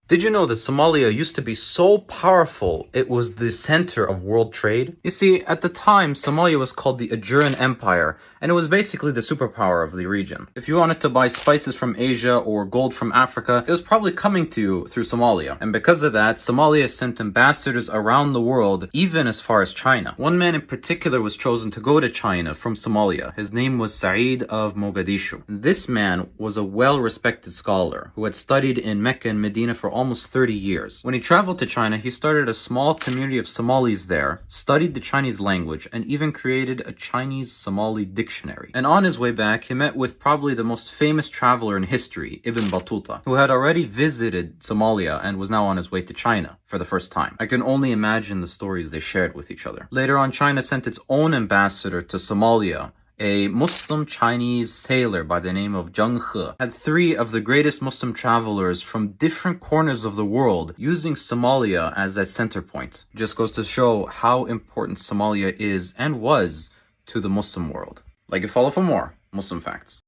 Did you know that Somalia used to be so powerful it was the center of world trade? You see, at the time, Somalia was called the Ajuran Empire, and it was basically the superpower of the region. If you wanted to buy spices from Asia or gold from Africa, it was probably coming to you through Somalia. And because of that, Somalia sent ambassadors around the world, even as far as China. One man in particular was chosen to go to China from Somalia. His name was Said of Mogadishu. This man was a well-respected scholar who had studied in Mecca and Medina for almost 30 years. When he traveled to China, he started a small community of Somalis there, studied the Chinese language, and even created a Chinese Somali dictionary. And on his way back, he met with probably the most famous traveler in history, Ibn Battuta, who had already visited Somalia and was now on his way to China for the first time. I can only imagine the stories they shared with each other. Later on, China sent its own ambassador to Somalia. A Muslim Chinese sailor by the name of Zheng He had 3 of the greatest Muslim travelers from different corners of the world using Somalia as that center point. It just goes to show how important Somalia is and was to the Muslim world. Like and follow for more Muslim facts.